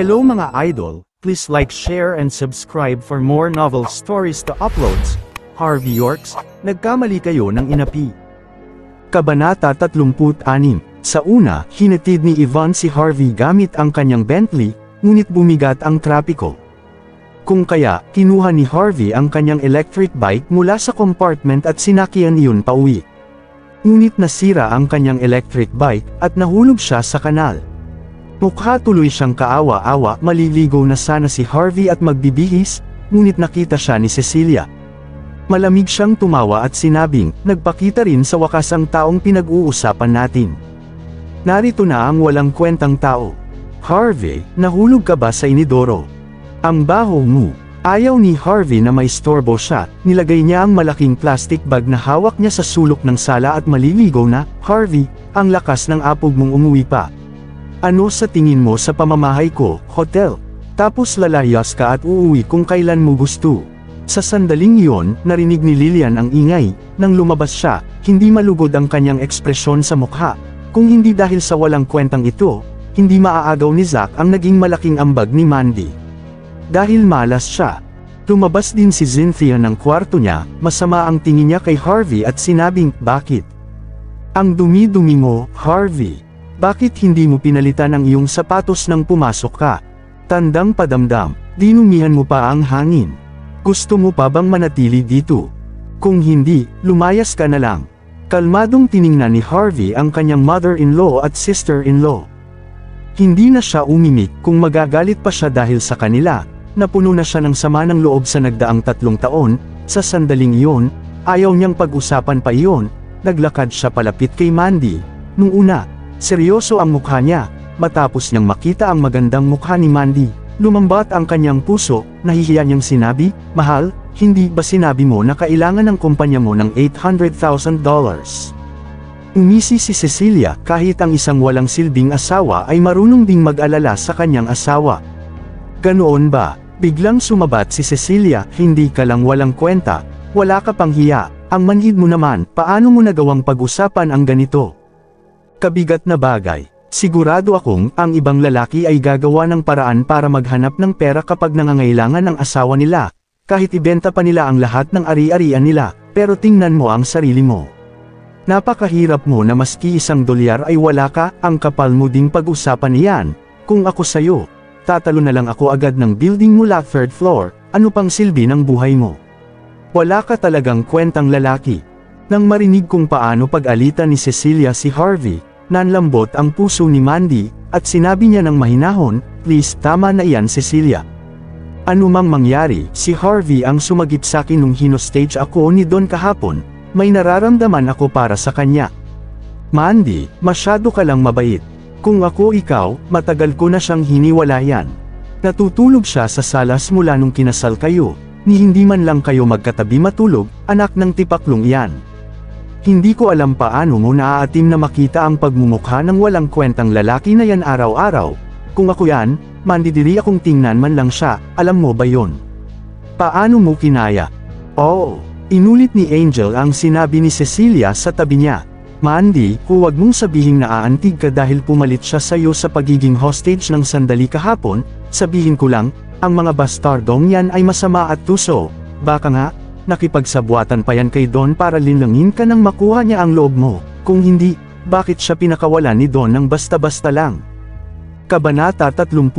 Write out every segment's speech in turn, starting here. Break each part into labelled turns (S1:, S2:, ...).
S1: Hello mga idol, please like, share and subscribe for more novel stories to uploads. Harvey Yorks, nagkamali kayo ng inapi. Kabanata 36. Sa una, hinatid ni Yvonne si Harvey gamit ang kanyang Bentley, ngunit bumigat ang trapiko. Kung kaya, kinuha ni Harvey ang kanyang electric bike mula sa compartment at sinakyan iyon pauwi. Ngunit nasira ang kanyang electric bike at nahulog siya sa kanal. Mukha tuloy siyang kaawa-awa, maliligo na sana si Harvey at magbibihis, ngunit nakita siya ni Cecilia. Malamig siyang tumawa at sinabing, nagpakita rin sa wakas ang taong pinag-uusapan natin. Narito na ang walang kwentang tao. Harvey, nahulog ka ba sa inidoro? Ang baho mo. Ayaw ni Harvey na may storbo siya, nilagay niya ang malaking plastic bag na hawak niya sa sulok ng sala at maliligo na, Harvey, ang lakas ng apog mong umuwi pa. Ano sa tingin mo sa pamamahay ko, hotel? Tapos lalayas ka at uuwi kung kailan mo gusto. Sa sandaling iyon, narinig ni Lillian ang ingay. Nang lumabas siya, hindi malugod ang kanyang ekspresyon sa mukha. Kung hindi dahil sa walang kwentang ito, hindi maaagaw ni Zack ang naging malaking ambag ni Mandy. Dahil malas siya. Lumabas din si Cynthia ng kwarto niya, masama ang tingin niya kay Harvey at sinabing, bakit? Ang dumi-dumi mo, Harvey. Bakit hindi mo pinalitan ang iyong sapatos nang pumasok ka? Tandang padamdam, dinumihan mo pa ang hangin. Gusto mo pa bang manatili dito? Kung hindi, lumayas ka na lang. Kalmadong tiningnan ni Harvey ang kanyang mother-in-law at sister-in-law. Hindi na siya umimik kung magagalit pa siya dahil sa kanila. Napuno na siya ng sama ng loob sa nagdaang 3 taon, sa sandaling iyon, ayaw niyang pag-usapan pa iyon, naglakad siya palapit kay Mandy. Nung una, seryoso ang mukha niya, matapos niyang makita ang magandang mukha ni Mandy, lumambat ang kanyang puso, nahihiya niyang sinabi, mahal, hindi ba sinabi mo na kailangan ng kumpanya mo ng $800,000? Umisi si Cecilia, kahit ang isang walang silbing asawa ay marunong ding mag-alala sa kanyang asawa. Ganoon ba? Biglang sumabat si Cecilia, hindi ka lang walang kwenta, wala ka pang hiya, ang manhid mo naman, paano mo nagawang pag-usapan ang ganito? Kabigat na bagay. Sigurado akong ang ibang lalaki ay gagawa ng paraan para maghanap ng pera kapag nangangailangan ng asawa nila, kahit ibenta pa nila ang lahat ng ari-arian nila, pero tingnan mo ang sarili mo. Napakahirap mo na maski $1 ay wala ka, ang kapal mo ding pag-usapan niyan. Kung ako sayo, tatalo na lang ako agad ng building mula 3rd floor, ano pang silbi ng buhay mo? Wala ka talagang kwentang lalaki. Nang marinig kung paano pag-alitan ni Cecilia si Harvey, nanlambot ang puso ni Mandy, at sinabi niya ng mahinahon, please tama na iyan Cecilia. Ano mang mangyari, si Harvey ang sumagip sa akin nung hinostage ako ni Don kahapon, may nararamdaman ako para sa kanya. Mandy, masyado ka lang mabait. Kung ako ikaw, matagal ko na siyang hiniwalayan. Natutulog siya sa salas mula nung kinasal kayo, ni hindi man lang kayo magkatabi matulog, anak ng tipaklong iyan. Hindi ko alam paano mo naaatim na makita ang pagmumukha ng walang kwentang lalaki na yan araw-araw. Kung ako yan, mandidiri akong tingnan man lang siya, alam mo ba yon? Paano mo kinaya? Oo, inulit ni Angel ang sinabi ni Cecilia sa tabi niya. Mandy, huwag mong sabihing naaantig ka dahil pumalit siya sa'yo sa pagiging hostage ng sandali kahapon, sabihin ko lang, ang mga bastardong yan ay masama at tuso, baka nga, nakipagsabwatan pa yan kay Don para linlangin ka nang makuha niya ang loob mo, kung hindi, bakit siya pinakawalan ni Don ng basta-basta lang? Kabanata 37,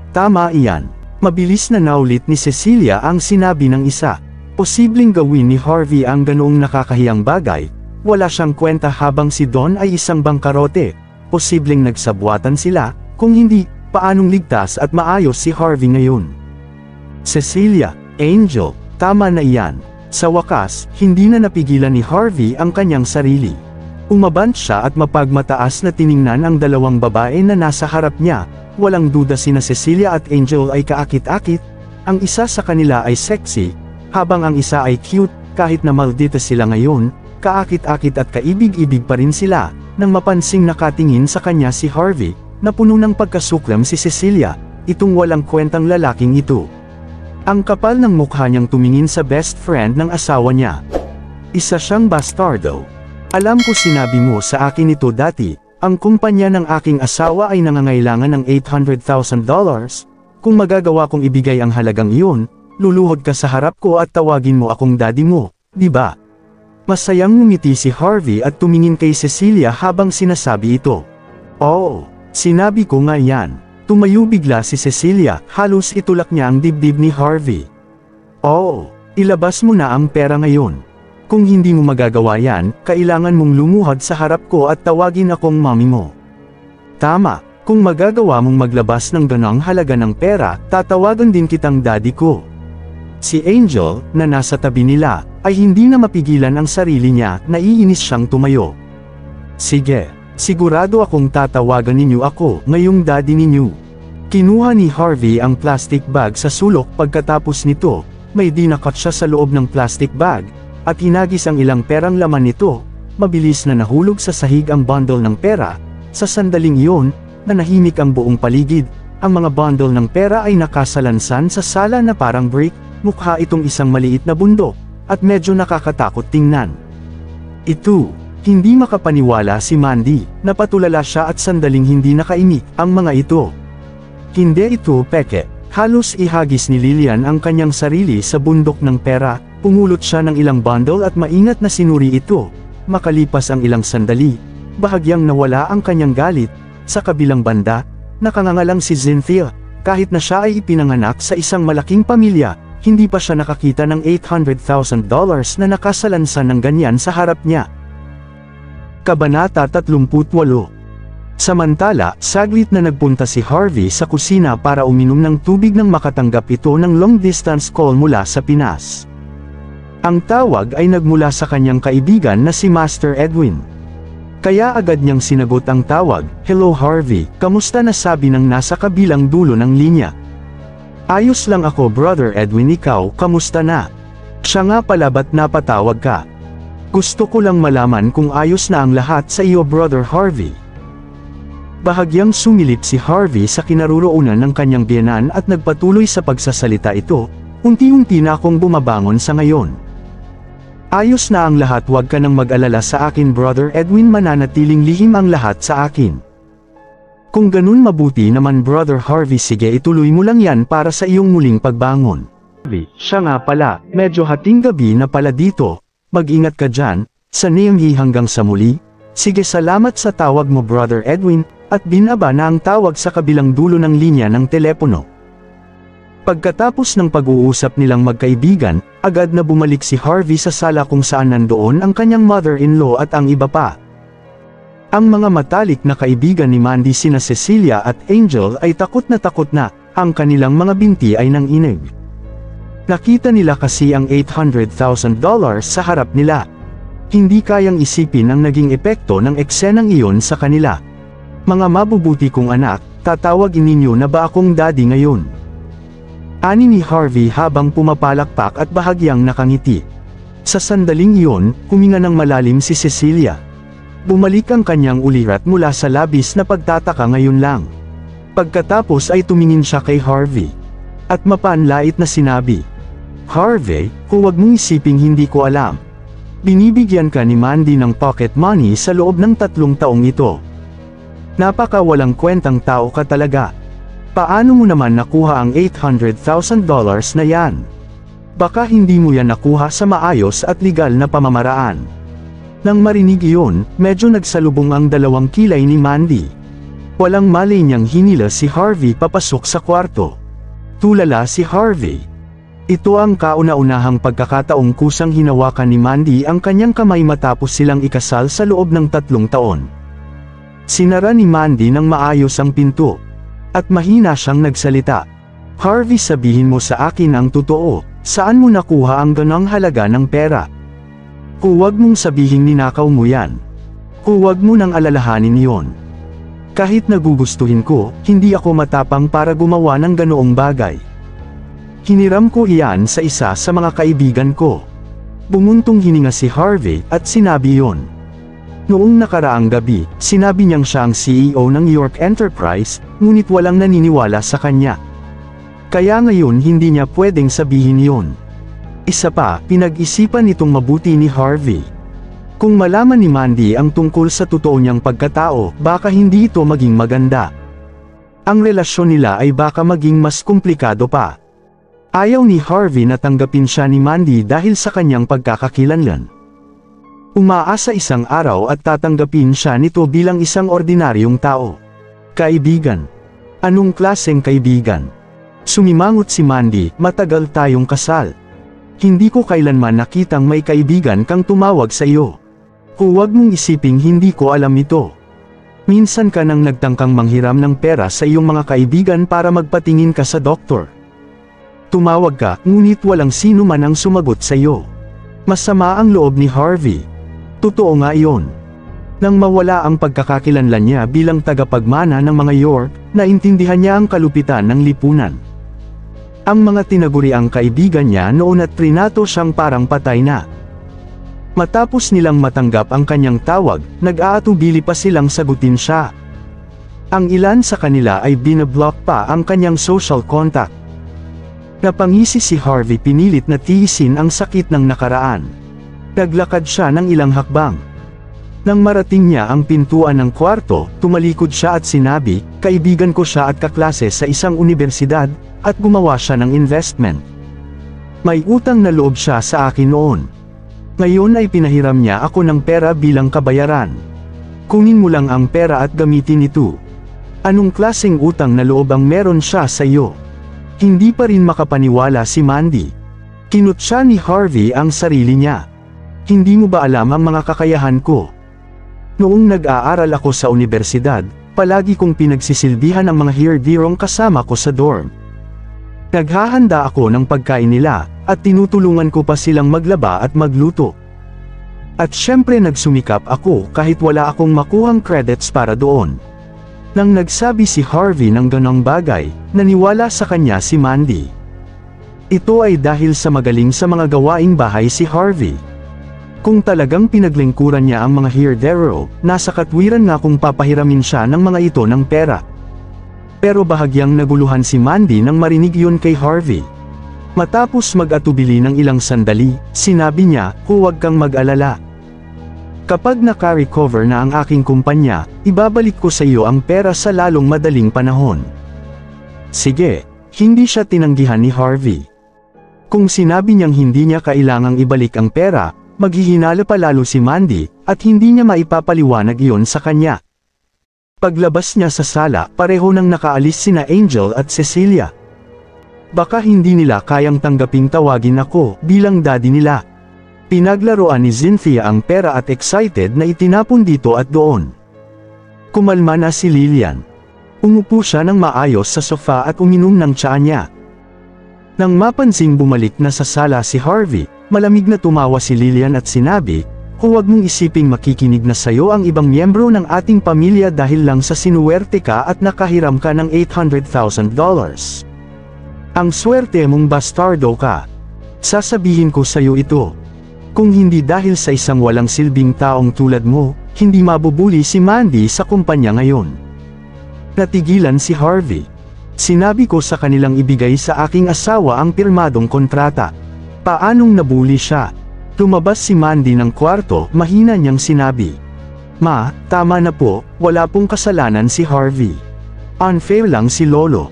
S1: tama iyan. Mabilis na naulit ni Cecilia ang sinabi ng isa. Posibleng gawin ni Harvey ang ganoong nakakahiyang bagay, wala siyang kwenta habang si Don ay isang bangkarote, posibleng nagsabwatan sila, kung hindi, paanong ligtas at maayos si Harvey ngayon? Cecilia, Angel, tama na iyan. Sa wakas, hindi na napigilan ni Harvey ang kanyang sarili. Umabant siya at mapagmataas na tiningnan ang dalawang babae na nasa harap niya, walang duda sina Cecilia at Angel ay kaakit-akit, ang isa sa kanila ay sexy, habang ang isa ay cute, kahit na maldita sila ngayon, kaakit-akit at kaibig-ibig pa rin sila, nang mapansing nakatingin sa kanya si Harvey, na puno ng pagkasuklam si Cecilia, itong walang kwentang lalaking ito. Ang kapal ng mukha niyang tumingin sa best friend ng asawa niya. Isa siyang bastardo. Alam ko sinabi mo sa akin ito dati, Ang kumpanya ng aking asawa ay nangangailangan ng $800,000. Kung magagawa kong ibigay ang halagang iyon, luluhod ka sa harap ko at tawagin mo akong daddy mo, di ba? Masayang ngumiti si Harvey at tumingin kay Cecilia habang sinasabi ito. Oo, sinabi ko nga yan. Tumayo bigla si Cecilia, halos itulak niya ang dibdib ni Harvey. Oo, ilabas mo na ang pera ngayon. Kung hindi mo magagawa yan, kailangan mong lumuhod sa harap ko at tawagin akong mommy mo. Tama, kung magagawa mong maglabas ng ganong halaga ng pera, tatawagan din kitang daddy ko. Si Angel, na nasa tabi nila, ay hindi na mapigilan ang sarili niya, naiinis siyang tumayo. Sige, sigurado akong tatawagan ninyo ako, ngayong daddy ninyo. Kinuha ni Harvey ang plastic bag sa sulok pagkatapos nito, may dinakat siya sa loob ng plastic bag, at hinagis ang ilang perang laman nito, mabilis na nahulog sa sahig ang bundle ng pera, sa sandaling iyon, nanahimik ang buong paligid, ang mga bundle ng pera ay nakasalansan sa sala na parang brick, mukha itong isang maliit na bundok, at medyo nakakatakot tingnan. Ito, hindi makapaniwala si Mandy, napatulala siya at sandaling hindi nakaimik ang mga ito. Hindi ito peke, halos ihagis ni Lillian ang kanyang sarili sa bundok ng pera, pumulot siya ng ilang bundle at maingat na sinuri ito, makalipas ang ilang sandali, bahagyang nawala ang kanyang galit, sa kabilang banda, nakangangalang si Cynthia, kahit na siya ay ipinanganak sa isang malaking pamilya, hindi pa siya nakakita ng $800,000 na nakasalansan ng ganyan sa harap niya. Kabanata 38. Samantala, saglit na nagpunta si Harvey sa kusina para uminom ng tubig nang makatanggap ito ng long-distance call mula sa Pinas. Ang tawag ay nagmula sa kanyang kaibigan na si Master Edwin. Kaya agad niyang sinagot ang tawag, "Hello Harvey, kamusta na?" sabi ng nasa kabilang dulo ng linya. "Ayos lang ako Brother Edwin, ikaw, kamusta na?" "Siya nga pala, ba't napatawag ka?" "Gusto ko lang malaman kung ayos na ang lahat sa iyo Brother Harvey." Bahagyang sumilip si Harvey sa kinaroroonan ng kanyang biyenan at nagpatuloy sa pagsasalita ito, "Unti-unti na akong bumabangon sa ngayon. Ayos na ang lahat, huwag ka nang mag-alala sa akin Brother Edwin, mananatiling lihim ang lahat sa akin." "Kung ganun mabuti naman Brother Harvey, sige ituloy mo lang yan para sa iyong muling pagbangon." "Siya nga pala, medyo hating gabi na pala dito, mag-ingat ka dyan, sa Naomi hanggang sa muli." "Sige, salamat sa tawag mo Brother Edwin," at binaba na ang tawag sa kabilang dulo ng linya ng telepono. Pagkatapos ng pag-uusap nilang magkaibigan, agad na bumalik si Harvey sa sala kung saan nandoon ang kanyang mother-in-law at ang iba pa. Ang mga matalik na kaibigan ni Mandy sina Cecilia at Angel ay takot na, ang kanilang mga binti ay nanginig. Nakita nila kasi ang $800,000 sa harap nila. Hindi kayang isipin ang naging epekto ng eksenang iyon sa kanila. "Mga mabubuti kong anak, tatawagin ninyo na ba akong daddy ngayon?" ani ni Harvey habang pumapalakpak at bahagyang nakangiti. Sa sandaling iyon, huminga ng malalim si Cecilia. Bumalik ang kanyang ulirat mula sa labis na pagtataka ngayon lang. Pagkatapos ay tumingin siya kay Harvey. At mapanlait na sinabi, "Harvey, huwag mong isiping hindi ko alam. Binibigyan ka ni Mandy ng pocket money sa loob ng 3 taong ito. Napaka walang kwentang tao ka talaga. Paano mo naman nakuha ang $800,000 na yan? Baka hindi mo yan nakuha sa maayos at legal na pamamaraan." Nang marinig iyon, medyo nagsalubong ang 2 kilay ni Mandy. Walang malay niyang hinila si Harvey papasok sa kwarto. Tulala si Harvey. Ito ang kauna-unahang pagkakataong kusang hinawakan ni Mandy ang kanyang kamay matapos silang ikasal sa loob ng 3 taon. Sinara ni Mandy ng maayos ang pinto. At mahina siyang nagsalita. "Harvey, sabihin mo sa akin ang totoo, saan mo nakuha ang ganong halaga ng pera? Huwag mong sabihing ninakaw mo yan. Huwag mo nang alalahanin yon. Kahit nagugustuhin ko, hindi ako matapang para gumawa ng ganoong bagay. Hiniram ko iyan sa isa sa mga kaibigan ko." Bumuntong hininga si Harvey at sinabi yon. Noong nakaraang gabi, sinabi niyang siya ang CEO ng York Enterprise, ngunit walang naniniwala sa kanya. Kaya ngayon hindi niya pwedeng sabihin yon. Isa pa, pinag-isipan itong mabuti ni Harvey. Kung malaman ni Mandy ang tungkol sa totoo niyang pagkatao, baka hindi ito maging maganda. Ang relasyon nila ay baka maging mas komplikado pa. Ayaw ni Harvey na tanggapin siya ni Mandy dahil sa kanyang pagkakakilanlan. Umaasa isang araw at tatanggapin siya nito bilang isang ordinaryong tao. Kaibigan. Anong klaseng kaibigan? Sumimangot si Mandy, matagal tayong kasal. Hindi ko kailanman nakitang may kaibigan kang tumawag sa iyo. Huwag mong isiping hindi ko alam ito. Minsan ka nang nagtangkang manghiram ng pera sa iyong mga kaibigan para magpatingin ka sa doktor. Tumawag ka, ngunit walang sino man ang sumagot sa iyo. Masama ang loob ni Harvey. Totoo nga iyon. Nang mawala ang pagkakakilanlan niya bilang tagapagmana ng mga York, naintindihan niya ang kalupitan ng lipunan. Ang mga tinaguriang kaibigan niya noon at trinato siyang parang patay na. Matapos nilang matanggap ang kanyang tawag, nag-aatubili pa silang sagutin siya. Ang ilan sa kanila ay binablock pa ang kanyang social contact. Napangisi si Harvey, pinilit na tiisin ang sakit ng nakaraan. Naglakad siya ng ilang hakbang. Nang marating niya ang pintuan ng kwarto, tumalikod siya at sinabi, kaibigan ko siya at kaklase sa isang universidad, at gumawa siya ng investment. May utang na loob siya sa akin noon. Ngayon ay pinahiram niya ako ng pera bilang kabayaran. Kunin mo lang ang pera at gamitin ito. Anong klaseng utang na loob ang meron siya sa iyo? Hindi pa rin makapaniwala si Mandy. Kinutya ni Harvey ang sarili niya. Hindi mo ba alam ang mga kakayahan ko? Noong nag-aaral ako sa universidad, palagi kong pinagsisilbihan ang mga hirdirong kasama ko sa dorm. Naghahanda ako ng pagkain nila, at tinutulungan ko pa silang maglaba at magluto. At syempre nagsumikap ako kahit wala akong makuhang credits para doon. Nang nagsabi si Harvey ng ganong bagay, naniwala sa kanya si Mandy. Ito ay dahil sa magaling sa mga gawaing bahay si Harvey. Kung talagang pinaglingkuran niya ang mga hirdero, nasa katwiran nga kung papahiramin siya ng mga ito ng pera. Pero bahagyang naguluhan si Mandy nang marinig yun kay Harvey. Matapos mag-atubili ng ilang sandali, sinabi niya, huwag kang mag-alala. Kapag naka-recover na ang aking kumpanya, ibabalik ko sa iyo ang pera sa lalong madaling panahon. Sige, hindi siya tinanggihan ni Harvey. Kung sinabi niyang hindi niya kailangang ibalik ang pera, maghihinala pa lalo si Mandy, at hindi niya maipapaliwanag iyon sa kanya. Paglabas niya sa sala, pareho nang nakaalis sina Angel at Cecilia. Baka hindi nila kayang tanggaping tawagin ako bilang daddy nila. Pinaglaruan ni Cynthia ang pera at excited na itinapon dito at doon. Kumalma na si Lillian. Umupo siya ng maayos sa sofa at uminom ng tsaa niya. Nang mapansing bumalik na sa sala si Harvey, malamig na tumawa si Lillian at sinabi, huwag mong isiping makikinig na sayo ang ibang miyembro ng ating pamilya dahil lang sa sinuwerte ka at nakahiram ka ng $800,000. Ang swerte mong bastardo ka. Sasabihin ko sayo ito. Kung hindi dahil sa isang walang silbing taong tulad mo, hindi mabubuli si Mandy sa kumpanya ngayon. Natigilan si Harvey. Sinabi ko sa kanilang ibigay sa aking asawa ang pirmadong kontrata. Paanong nabuli siya? Lumabas si Mandy ng kwarto, mahina niyang sinabi. Ma, tama na po, wala pong kasalanan si Harvey. Unfair lang si Lolo.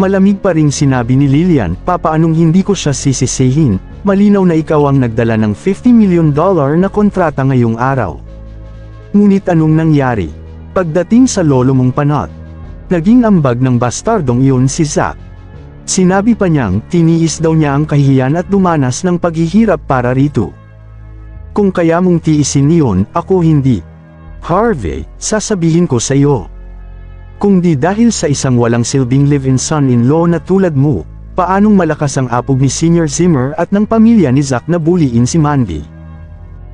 S1: Malamig pa ring sinabi ni Lillian, papaanong hindi ko siya sisisihin, malinaw na ikaw ang nagdala ng $50 million na kontrata ngayong araw. Ngunit anong nangyari? Pagdating sa lolo mong panot, naging ambag ng bastardong iyon si Zack. Sinabi pa niyang, tiniis daw niya ang kahihiyan at dumanas ng paghihirap para rito. Kung kaya mong tiisin niyon, ako hindi. Harvey, sasabihin ko sa iyo. Kung di dahil sa isang walang silbing live-in son-in-law na tulad mo, paanong malakas ang apog ni Senior Zimmer at ng pamilya ni Zack na buliin si Mandy?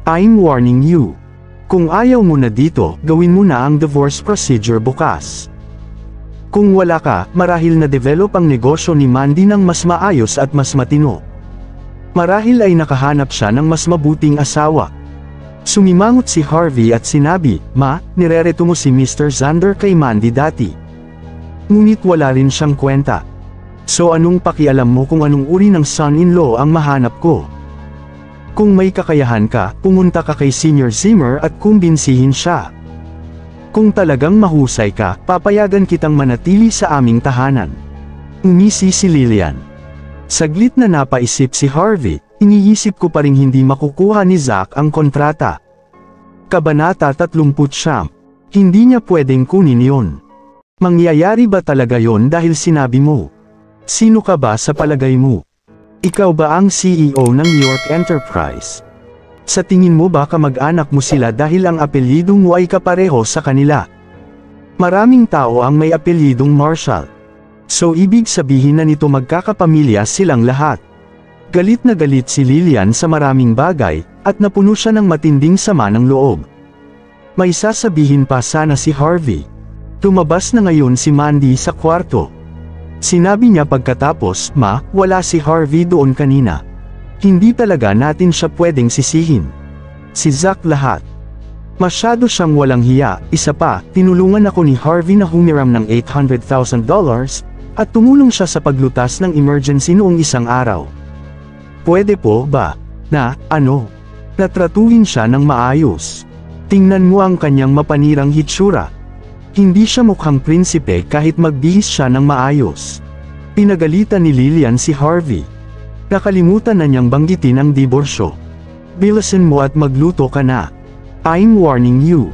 S1: I'm warning you. Kung ayaw mo na dito, gawin mo na ang divorce procedure bukas. Kung wala ka, marahil na-develop ang negosyo ni Mandy ng mas maayos at mas matino. Marahil ay nakahanap siya ng mas mabuting asawa. Sumimangot si Harvey at sinabi, Ma, nirereto mo si Mr. Zander kay Mandy dati. Ngunit wala rin siyang kwenta. So anong pakialam mo kung anong uri ng son-in-law ang mahanap ko? Kung may kakayahan ka, pumunta ka kay Senior Zimmer at kumbinsihin siya. Kung talagang mahusay ka, papayagan kitang manatili sa aming tahanan. Umisi si Lillian. Saglit na napaisip si Harvey, iniisip ko pa ring hindi makukuha ni Zack ang kontrata. Kabanata 39. Hindi niya pwedeng kunin yon. Mangyayari ba talaga yon dahil sinabi mo? Sino ka ba sa palagay mo? Ikaw ba ang CEO ng New York Enterprise? Sa tingin mo ba kamag-anak mo sila dahil ang apelyido mo ay kapareho sa kanila? Maraming tao ang may apelyidong Marshall. So ibig sabihin na nito magkakapamilya silang lahat. Galit na galit si Lillian sa maraming bagay, at napuno siya ng matinding sama ng loob. May sasabihin pa sana si Harvey. Lumabas na ngayon si Mandy sa kwarto. Sinabi niya pagkatapos, "Ma, wala si Harvey doon kanina. Hindi talaga natin siya pwedeng sisihin. Si Zack lahat. Masyado siyang walang hiya." Isa pa, tinulungan ako ni Harvey na humiram ng $800,000, at tumulong siya sa paglutas ng emergency noong isang araw. Pwede po ba na tratuhin siya ng maayos? Tingnan mo ang kanyang mapanirang hitsura. Hindi siya mukhang prinsipe kahit magbihis siya ng maayos. Pinagalitan ni Lillian si Harvey. Nakalimutan na niyang banggitin ang diborsyo. Bilisan mo at magluto ka na. I'm warning you.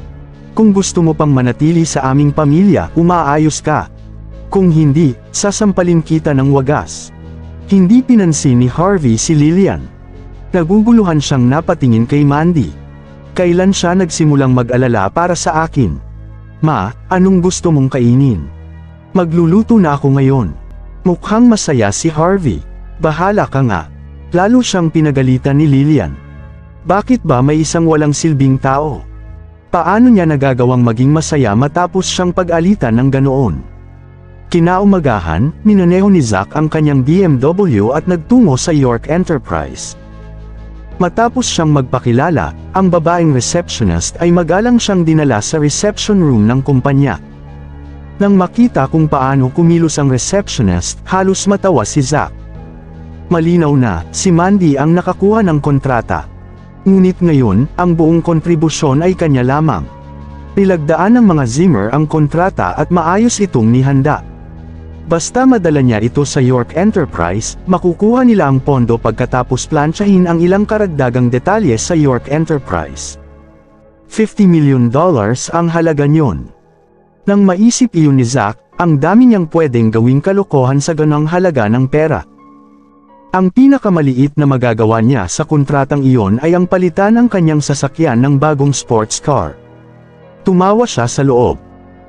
S1: Kung gusto mo pang manatili sa aming pamilya, umaayos ka. Kung hindi, sasampalin kita ng wagas. Hindi pinansin ni Harvey si Lillian. Naguguluhan siyang napatingin kay Mandy. Kailan siya nagsimulang mag-alala para sa akin? "Ma, anong gusto mong kainin?" "Magluluto na ako ngayon." Mukhang masaya si Harvey. "Bahala ka nga." Lalo siyang pinagalitan ni Lillian. Bakit ba may isang walang silbing tao? Paano niya nagagawang maging masaya matapos siyang pag-alitan ng ganoon? Kinaumagahan, minaneho ni Zack ang kanyang BMW at nagtungo sa York Enterprise. Matapos siyang magpakilala, ang babaeng receptionist ay magalang siyang dinala sa reception room ng kumpanya. Nang makita kung paano kumilos ang receptionist, halos matawa si Zack. Malinaw na, si Mandy ang nakakuha ng kontrata. Ngunit ngayon, ang buong kontribusyon ay kanya lamang. Nilagdaan ng mga Zimmer ang kontrata at maayos itong nihanda. Basta madala niya ito sa York Enterprise, makukuha nila ang pondo pagkatapos plantsahin ang ilang karagdagang detalye sa York Enterprise. $50 million ang halaga niyon. Nang maisip iyon ni Zack, ang dami niyang pwedeng gawing kalokohan sa ganong halaga ng pera. Ang pinakamaliit na magagawa niya sa kontratang iyon ay ang palitan ng kanyang sasakyan ng bagong sports car. Tumawa siya sa loob.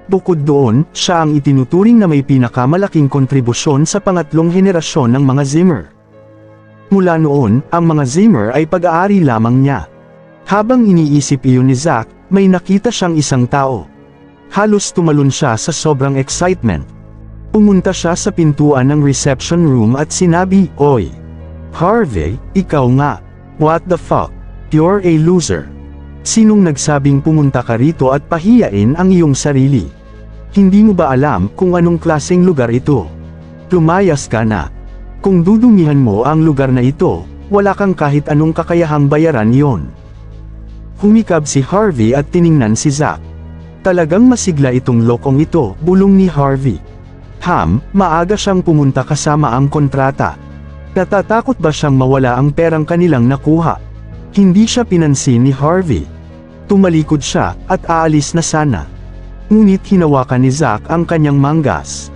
S1: Bukod doon, siya ang itinuturing na may pinakamalaking kontribusyon sa pangatlong henerasyon ng mga Zimmer. Mula noon, ang mga Zimmer ay pag-aari lamang niya. Habang iniisip iyon ni Zack, may nakita siyang isang tao. Halos tumalon siya sa sobrang excitement. Pumunta siya sa pintuan ng reception room at sinabi, "Oy, Harvey, ikaw nga. What the fuck? You're a loser. Sinong nagsabing pumunta ka rito at pahiyain ang iyong sarili? Hindi mo ba alam kung anong klaseng lugar ito? Lumayas ka na. Kung dudumihan mo ang lugar na ito, wala kang kahit anong kakayahang bayaran yon." Humikab si Harvey at tiningnan si Zack. Talagang masigla itong lokong ito, bulong ni Harvey. Maaga siyang pumunta kasama ang kontrata. Natatakot ba siyang mawala ang perang kanilang nakuha? Hindi siya pinansin ni Harvey. Tumalikod siya, at aalis na sana. Ngunit hinawakan ni Zack ang kanyang manggas.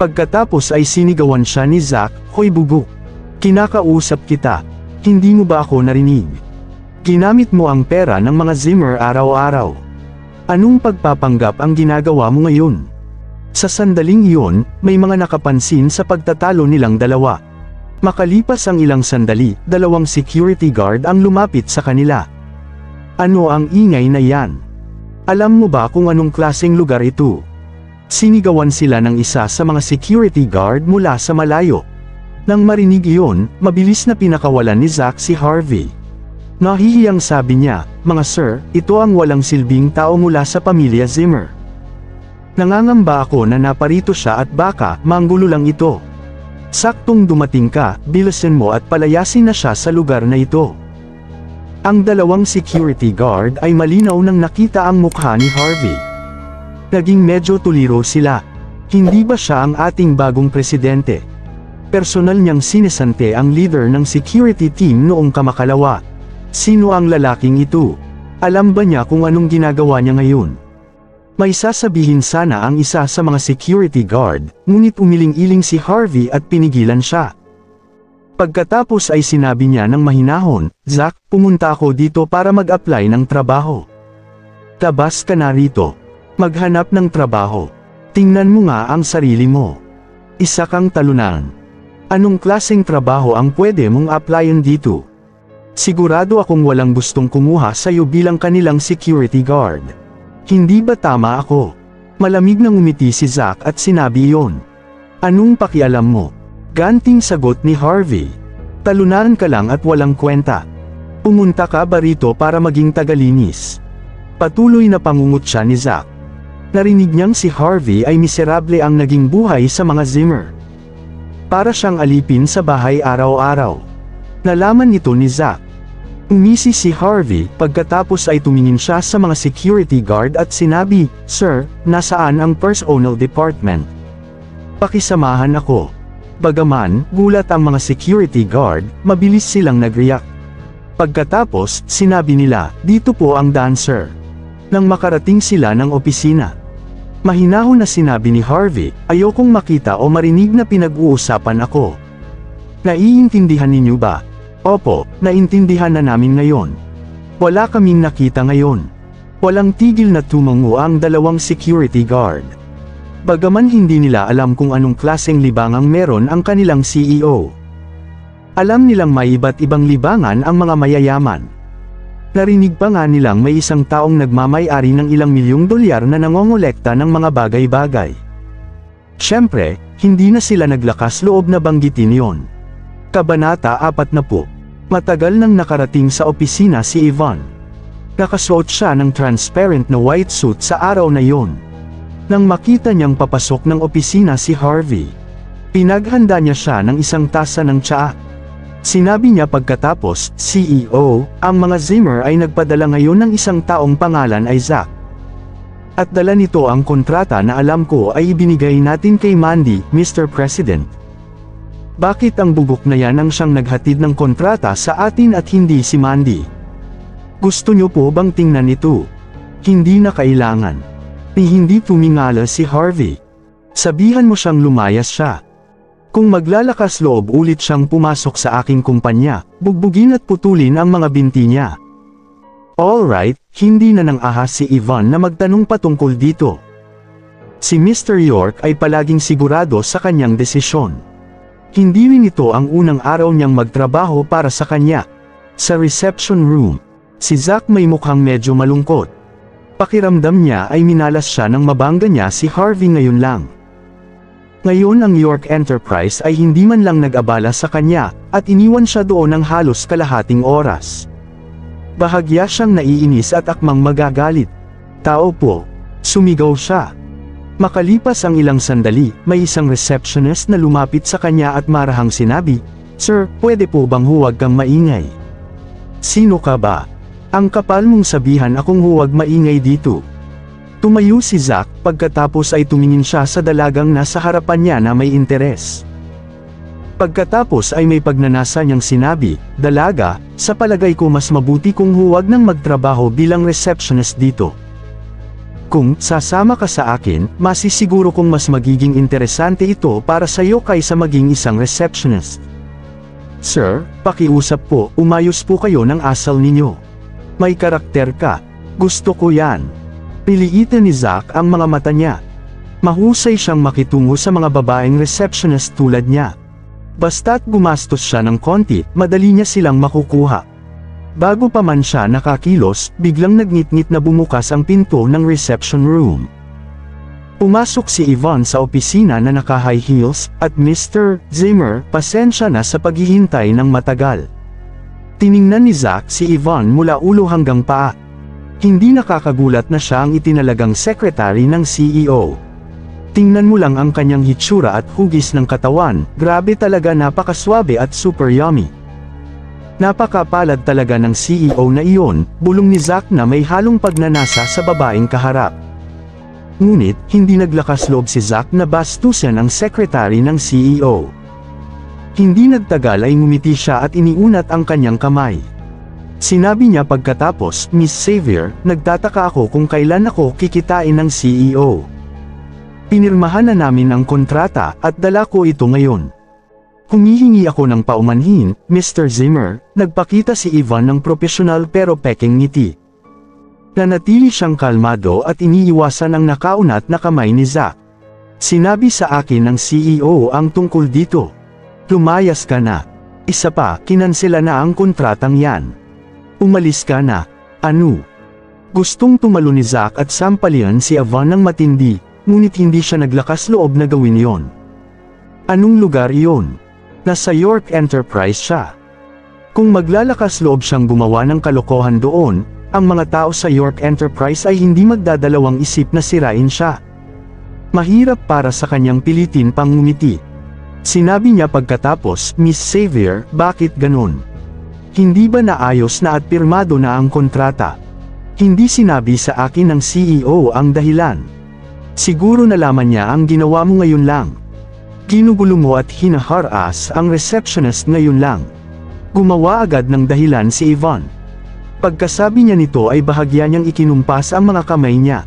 S1: Pagkatapos ay sinigawan siya ni Zack, "Hoy bubuk! Kinakausap kita. Hindi mo ba ako narinig? Ginamit mo ang pera ng mga Zimmer araw-araw. Anong pagpapanggap ang ginagawa mo ngayon?" Sa sandaling iyon, may mga nakapansin sa pagtatalo nilang dalawa. Makalipas ang ilang sandali, dalawang security guard ang lumapit sa kanila. "Ano ang ingay na yan? Alam mo ba kung anong klaseng lugar ito?" Sinigawan sila ng isa sa mga security guard mula sa malayo. Nang marinig iyon, mabilis na pinakawalan ni Zack si Harvey. Nahihiyang sabi niya, "Mga sir, ito ang walang silbing tao mula sa pamilya Zimmer. Nangangamba ako na naparito siya at baka manggulo lang ito. Saktong dumating ka, bilisan mo at palayasin na siya sa lugar na ito." Ang dalawang security guard ay malinaw nang nakita ang mukha ni Harvey. Naging medyo tuliro sila. Hindi ba siya ang ating bagong presidente? Personal niyang sinesante ang leader ng security team noong kamakalawa. Sino ang lalaking ito? Alam ba niya kung anong ginagawa niya ngayon? May sasabihin sana ang isa sa mga security guard, ngunit umiling-iling si Harvey at pinigilan siya. Pagkatapos ay sinabi niya ng mahinahon, "Zack, pumunta ako dito para mag-apply ng trabaho. Labas ka na rito. Maghanap ng trabaho. Tingnan mo nga ang sarili mo. Isa kang talunan. Anong klaseng trabaho ang pwede mong applyin dito? Sigurado akong walang gustong kumuha sa iyo bilang kanilang security guard. Hindi ba tama ako?" Malamig na ngumiti si Zack at sinabi iyon. "Anong pakialam mo?" Ganting sagot ni Harvey. "Talunan ka lang at walang kwenta. Pumunta ka ba rito para maging tagalinis?" Patuloy na pangungutya ni Zack. Narinig niyang si Harvey ay miserable ang naging buhay sa mga Zimmer. Para siyang alipin sa bahay araw-araw. Nalaman ito ni Zack. Umisi si Harvey, pagkatapos ay tumingin siya sa mga security guard at sinabi, "Sir, nasaan ang personnel department? Pakisamahan ako." Bagaman, gulat ang mga security guard, mabilis silang nag-react. Pagkatapos, sinabi nila, "Dito po ang dancer." Nang makarating sila ng opisina, mahinahon na sinabi ni Harvey, "Ayokong makita o marinig na pinag-uusapan ako. Naiintindihan ninyo ba?" "Opo, naintindihan na namin ngayon. Wala kaming nakita ngayon." Walang tigil na tumango ang dalawang security guard. Bagaman hindi nila alam kung anong klaseng libangang meron ang kanilang CEO. Alam nilang may iba't ibang libangan ang mga mayayaman. Narinig pa nga nilang may isang taong nagmamay-ari ng ilang milyong dolyar na nangongolekta ng mga bagay-bagay. Siyempre, hindi na sila naglakas loob na banggitin yon. Kabanata 40. Matagal nang nakarating sa opisina si Yvonne. Nakasuot siya ng transparent na white suit sa araw na yon. Nang makita niyang papasok ng opisina si Harvey, pinaghanda niya siya ng isang tasa ng tsaa. Sinabi niya pagkatapos, "CEO, ang mga Zimmer ay nagpadala ngayon ng isang taong pangalan ay Zack. At dala nito ang kontrata na alam ko ay ibinigay natin kay Mandy, Mr. President. Bakit ang bubuk na yan ang siyang naghatid ng kontrata sa atin at hindi si Mandy? Gusto niyo po bang tingnan ito?" "Hindi na kailangan." Hindi tumingala si Harvey. "Sabihan mo siyang lumayas siya. Kung maglalakas loob ulit siyang pumasok sa aking kumpanya, bugbugin at putulin ang mga binti niya." Alright, hindi na nang ahas si Yvonne na magtanong patungkol dito. Si Mr. York ay palaging sigurado sa kanyang desisyon. Hindi rin ito ang unang araw niyang magtrabaho para sa kanya. Sa reception room, si Zack may mukhang medyo malungkot. Pakiramdam niya ay minalas siya nang mabangga niya si Harvey ngayon lang. Ngayon ang York Enterprise ay hindi man lang nag-abala sa kanya, at iniwan siya doon ng halos kalahating oras. Bahagya siyang naiinis at akmang magagalit. "Tao po!" Sumigaw siya. Makalipas ang ilang sandali, may isang receptionist na lumapit sa kanya at marahang sinabi, "Sir, pwede po bang huwag kang maingay?" "Sino ka ba? Ang kapal mong sabihan akong huwag maingay dito." Tumayo si Zack, pagkatapos ay tumingin siya sa dalagang nasa harapan niya na may interes. Pagkatapos ay may pagnanasa niyang sinabi, "Dalaga, sa palagay ko mas mabuti kung huwag nang magtrabaho bilang receptionist dito. Kung sasama ka sa akin, masisiguro kong mas magiging interesante ito para sa iyo kaysa maging isang receptionist." "Sir, pakiusap po, umayos po kayo ng asal ninyo. May karakter ka. Gusto ko yan." Piliitin ni Zack ang mga mata niya. Mahusay siyang makitungo sa mga babaeng receptionist tulad niya. Basta't gumastos siya ng konti, madali niya silang makukuha. Bago pa man siya nakakilos, biglang nagngit-ngit na bumukas ang pinto ng reception room. Pumasok si Yvonne sa opisina na naka-high heels, at "Mr. Zimmer, pasensya na sa paghihintay ng matagal." Tiningnan ni Zack si Yvonne mula ulo hanggang paa. Hindi nakakagulat na siya ang itinalagang secretary ng CEO. Tingnan mo lang ang kanyang hitsura at hugis ng katawan, grabe talaga, napakaswabe at super yummy. Napakapalad talaga ng CEO na iyon, bulong ni Zack na may halong pagnanasa sa babaeng kaharap. Ngunit, hindi naglakas loob si Zack na bastusan ang sekretary ng CEO. Hindi nagtagal ay ngumiti siya at iniunat ang kanyang kamay. Sinabi niya pagkatapos, "Miss Xavier, nagtataka ako kung kailan ako kikitain ng CEO. Pinirmahan na namin ang kontrata, at dala ko ito ngayon." "Humihingi ako ng paumanhin, Mr. Zimmer," nagpakita si Ivan ng propesyonal pero peking ngiti. Nanatili siyang kalmado at iniiwasan ang nakaunat na kamay ni Zack. "Sinabi sa akin ng CEO ang tungkol dito. Lumayas ka na. Isa pa, kinansela na ang kontratang yan. Umalis ka na." "Ano?" Gustong tumalo ni Zack at sampalian si Ivan ng matindi, ngunit hindi siya naglakas loob na gawin yon. "Anong lugar iyon?" "Nasa York Enterprise siya." Kung maglalakas loob siyang gumawa ng kalokohan doon, ang mga tao sa York Enterprise ay hindi magdadalawang isip na sirain siya. Mahirap para sa kanyang pilitin pang ngumiti. Sinabi niya pagkatapos, "Miss Xavier, bakit ganun? Hindi ba naayos na at pirmado na ang kontrata? Hindi sinabi sa akin ng CEO ang dahilan. Siguro nalaman niya ang ginawa mo ngayon lang. Ginugulo mo at hinaharas ang receptionist ngayon lang." Gumawa agad ng dahilan si Ivan. Pagkasabi niya nito ay bahagya niyang ikinumpas ang mga kamay niya.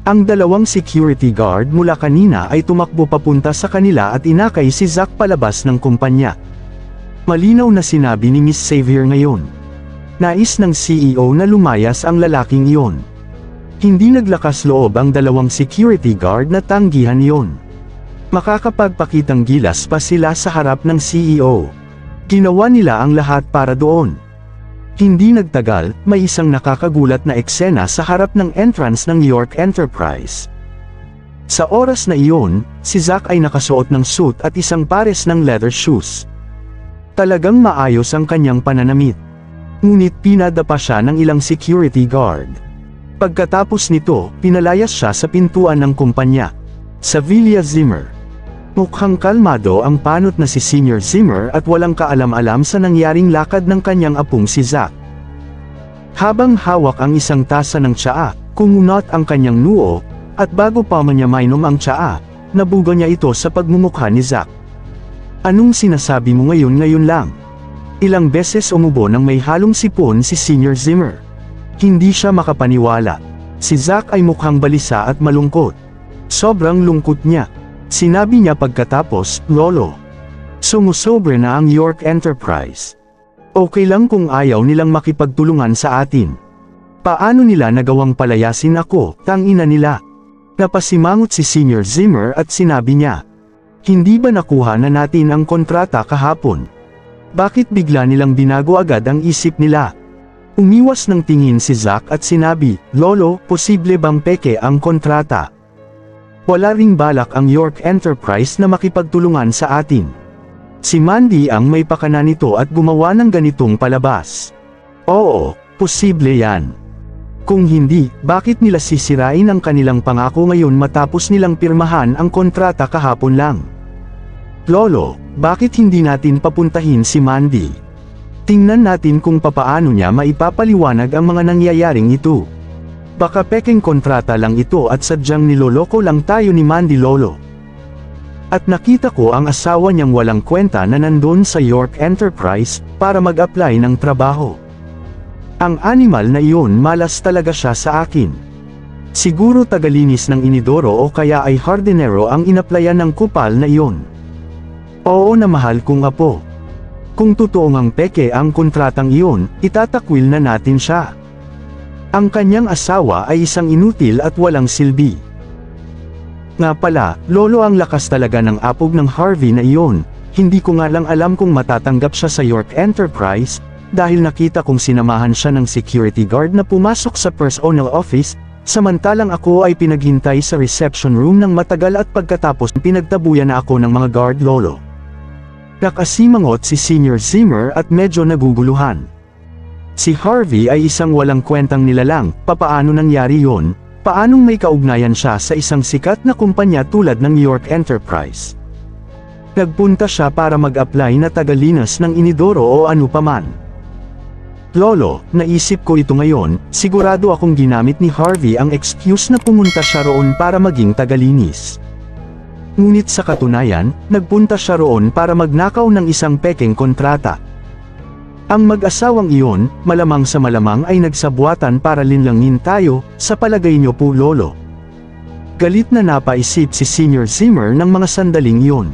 S1: Ang dalawang security guard mula kanina ay tumakbo papunta sa kanila at inakay si Zack palabas ng kumpanya. Malinaw na sinabi ni Miss Xavier ngayon. Nais ng CEO na lumayas ang lalaking iyon. Hindi naglakas loob ang dalawang security guard na tanggihan iyon. Makakapagpakitang gilas pa sila sa harap ng CEO. Ginawa nila ang lahat para doon. Hindi nagtagal, may isang nakakagulat na eksena sa harap ng entrance ng York Enterprise. Sa oras na iyon, si Zack ay nakasuot ng suit at isang pares ng leather shoes. Talagang maayos ang kanyang pananamit. Ngunit pinadapa siya ng ilang security guard. Pagkatapos nito, pinalayas siya sa pintuan ng kumpanya. Sa Villa Zimmer. Mukhang kalmado ang panot na si Senior Zimmer at walang kaalam-alam sa nangyaring lakad ng kanyang apong si Zack. Habang hawak ang isang tasa ng tsaa, kumunot ang kanyang noo, at bago pa man niya mainom ang tsaa, nabuga niya ito sa pagmumukha ni Zack. "Anong sinasabi mo ngayon lang?" Ilang beses umubo ng may halong sipon si Senior Zimmer. Hindi siya makapaniwala. Si Zack ay mukhang balisa at malungkot. Sobrang lungkot niya. Sinabi niya pagkatapos, "Lolo, sumusobra na ang York Enterprise. Okay lang kung ayaw nilang makipagtulungan sa atin. Paano nila nagawang palayasin ako, tangina nila?" Napasimangot si Senior Zimmer at sinabi niya, "Hindi ba nakuha na natin ang kontrata kahapon? Bakit bigla nilang binago agad ang isip nila?" Umiwas ng tingin si Zack at sinabi, "Lolo, posible bang peke ang kontrata? Wala ring balak ang York Enterprise na makipagtulungan sa atin. Si Mandy ang may pakana nito at gumawa ng ganitong palabas. Oo, posible yan. Kung hindi, bakit nila sisirain ang kanilang pangako ngayon matapos nilang pirmahan ang kontrata kahapon lang? Lolo, bakit hindi natin papuntahin si Mandy? Tingnan natin kung papaano niya maipapaliwanag ang mga nangyayaring ito. Baka peking kontrata lang ito at sadyang niloloko lang tayo ni Mandy, Lolo. At nakita ko ang asawa niyang walang kwenta na nandun sa York Enterprise para mag-apply ng trabaho. Ang animal na iyon, malas talaga siya sa akin. Siguro tagalinis ng inidoro o kaya ay hardinero ang inaplayan ng kupal na iyon. Oo na mahal kong apo. Kung totoo ngang peke ang kontratang iyon, itatakwil na natin siya. Ang kanyang asawa ay isang inutil at walang silbi. Nga pala, Lolo, ang lakas talaga ng apog ng Harvey na iyon. Hindi ko nga lang alam kung matatanggap siya sa York Enterprise, dahil nakita kong sinamahan siya ng security guard na pumasok sa personnel office, samantalang ako ay pinaghintay sa reception room ng matagal at pagkatapos pinagtabuyan na ako ng mga guard, Lolo. Nakasimangot si Senior Zimmer at medyo naguguluhan. Si Harvey ay isang walang kwentang nilalang. Papaano nangyari yon? Paanong may kaugnayan siya sa isang sikat na kumpanya tulad ng York Enterprise? Nagpunta siya para mag-apply na tagalinas ng inidoro o ano paman. Lolo, naisip ko ito ngayon, sigurado akong ginamit ni Harvey ang excuse na pumunta siya roon para maging tagalinis. Ngunit sa katunayan, nagpunta siya roon para magnakaw ng isang pekeng kontrata. Ang mag-asawang iyon, malamang sa malamang ay nagsabuatan para linlangin tayo, sa palagay niyo po Lolo. Galit na napaisip si Senior Zimmer ng mga sandaling iyon.